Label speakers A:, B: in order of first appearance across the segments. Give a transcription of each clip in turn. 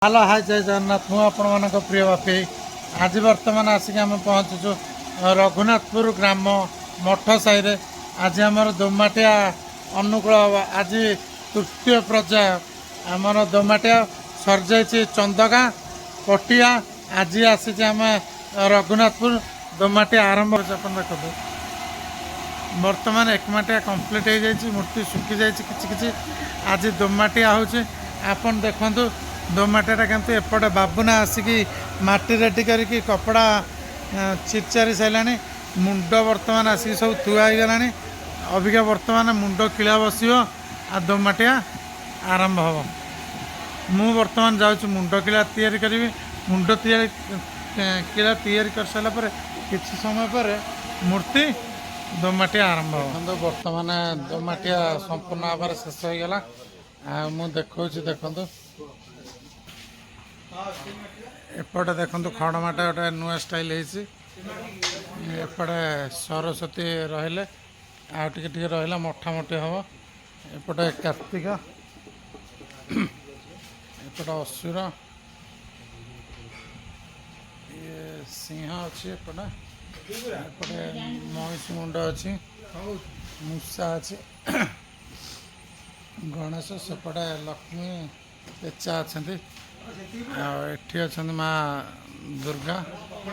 A: Hello hi जय जगन्नाथ मु आपण मानक प्रिय बापी आज बर्तमान आसिक आम पहुँचुचु रघुनाथपुर ग्राम मठ साई रे आज आमर दोमाटिया अनुकूल आज तृतीय पर्याय आमर दोमाटिया सर जाइए चंदगा पटिया आज आसी आम रघुनाथपुर दोमाटिया आरंभ देखो बर्तमान एकमाटिया कम्प्लीट हो जाए मूर्ति सुखी जाए आज दोमाटिया हूँ आपन देखु दोमाटिया केमती एपटे बाबुना आसिकी माटी रेडी करके कपड़ा चिरचारी सारा मुंड बर्तमान आसिक सब थुआईगला अबिका बर्तमान मुंड किला बस आ दोमाटिया आरंभ हम मु बर्तमान जाऊँ मुंड किला तैयारी करी मुंड किला तैयारी कर सारा किसी समय पर मूर्ति दोमाटिया आरंभ हम बर्तमान दोमाटिया संपूर्ण भाव शेष हो गला मु देखा देखु एपटे देखो खड़माटा गोटे नुआ स्टाइल एपटे सरस्वती रहिले आउटे रहा मठामठी हम एपटे कार्तिक एपटे असुर ये सिंह अच्छी एपटे एपटे महिषी मुंड अच्छी मूषा अच्छी गणेश सेपटे लक्ष्मी पेचा अच्छा एठी अच्छा माँ दुर्गा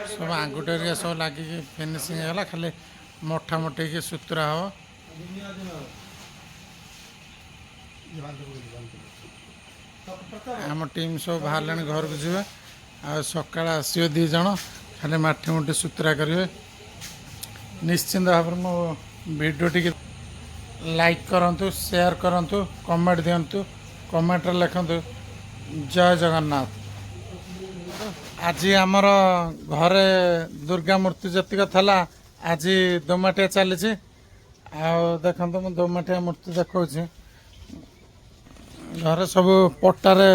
A: सब आंगुठी सब लगे फिनिशिंग है खाली मठा मठी की सुतरा हम आम टीम सब बाहर घर को जी सका आसो दीज खाली माटी मुठी सुतरा करेंगे निश्चिंत भाव मो वीडियो टी लाइक करूँ शेयर करूँ कमेंट दिंतु कमेंट लिखु जय जगन्नाथ आज आमर घरे दुर्गा मूर्ति जतिक थला आज दोमाटिया चली देखो मुझे दोमाटिया मूर्ति देखा घर सब पट्टारे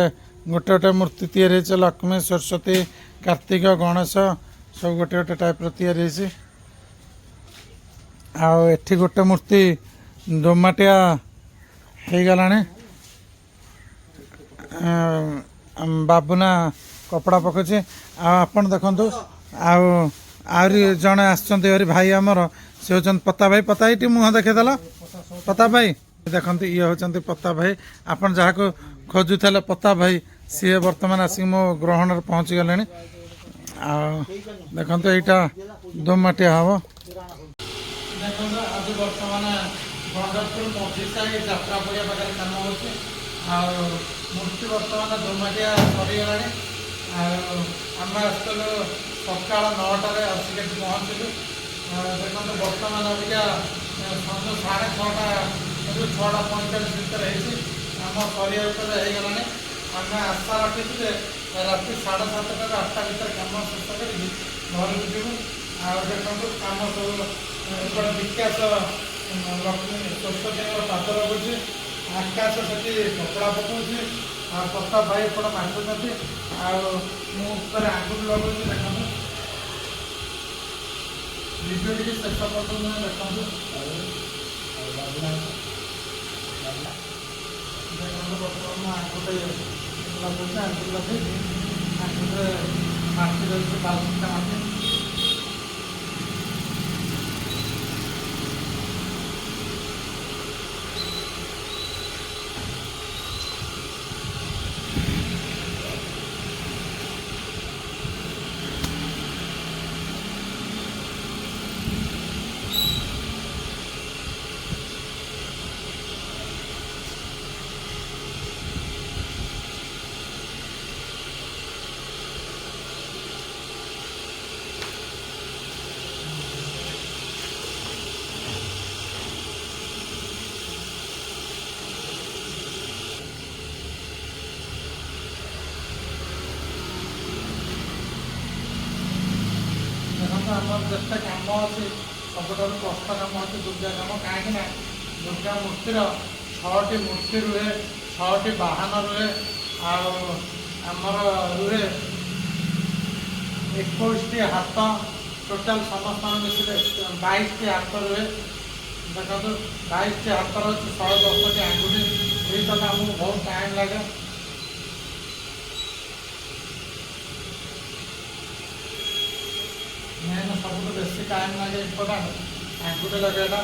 A: गोटे गोटे मूर्ति तैयारी लक्ष्मी सरस्वती कार्तिक गणेश सब गोटे गोटे टाइप तैयारी एठी गोटे मूर्ति दोमाटिया हो गला बाबुना कपड़ा पकाचे आपन देखु आहरी जड़े आसरी भाई आमर से होचन पता भाई मुह देखेदेल पता भाई देखते ये होचन पता भाई आपन जहाँ को खोजुले पता भाई सी बर्तमान आसिक मो ग्रहण पहुँची गले देखते यहाँ दोमाटिया हम आज बर्तमान गंडरपुर मझीसाही जात्रा पड़िया पाखे काम हो मूर्ति बर्तमान दोमाटिया सरीगला आम आसलु सका 9टार आसिक पहुँचलु देखो बर्तमान अबिका सन्ध्या 6:30 6:45 भितर आम सरिया होगला आम आशा रखी राति 7:30 8टा भितर कम शेष कर घर को जीवु देखो कम सब विकास लक्ष्मी सरस्वती पाद लगुच आकाश से कपड़ा पकाऊँ पता भाई एपट मांगुँच आर आगुरी लगुच देखो वीडियो टी शेष कर देखो बर्तमान आगुटे लगुच आगुरी लगे आगुटे माटी रही 12 माटी आम जिते कम अच्छी सबुठ कष्ट कम अच्छी दुर्गा कम कहीं दुर्गा मूर्तिर 6टी मूर्ति रुहे 6टी बाहन रुहे आमर रुहे 21टी हाथ टोटाल समस्त मिसिले 22टी हाथ रुहे देखो 22टी हाथ रही 110टी आंगुठी ये आमको बहुत टाइम लगे ସବୁଠୁ ବେଶୀ ଟାଇମ୍ ଲାଗେ ଇମ୍ପୋର୍ଟାଣ୍ଟ ଆଙ୍ଗୁଠି ଲଗାଇଲା।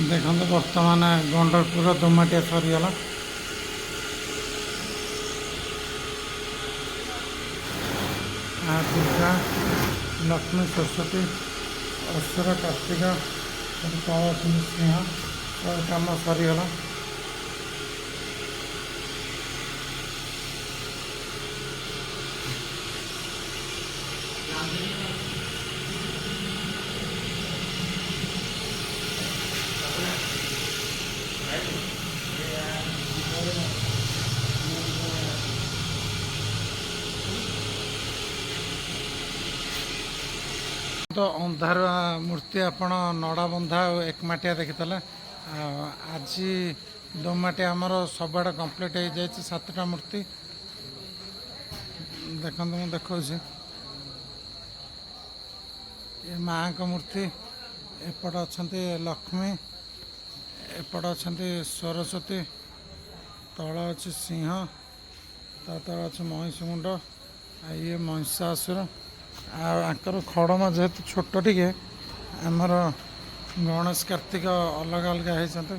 A: देखो बर्तमान गंडरपुर दोमाटिया सरीगला। दुर्गा लक्ष्मी सरस्वती असुर कार्तिक तल सिंह सब कम सरीगला। तो अंधार मूर्ति आपण नड़ा बंधा और एकमाटिया देखी आज दोमाटिया आमर सब कम्प्लीट हो जाए 7टा मूर्ति देखो मुझे देखा ये माँ का मूर्ति एपट अच्छा लक्ष्मी एपट अच्छा सरस्वती तल अच्छे सिंह तल अच्छे महिष मुंड ये महिषासुर आकर खड़मा जेहेतु छोट टे आमर गणेश कार्तिक अलग अलग होती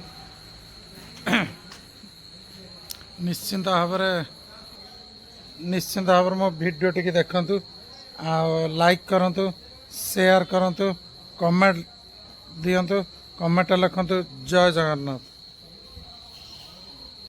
A: निश्चिंत भाव मो वीडियो टी देखु लाइक करूँ शेयर करूँ कमेंट दिंतु कमेंट लिखु जय जगन्नाथ।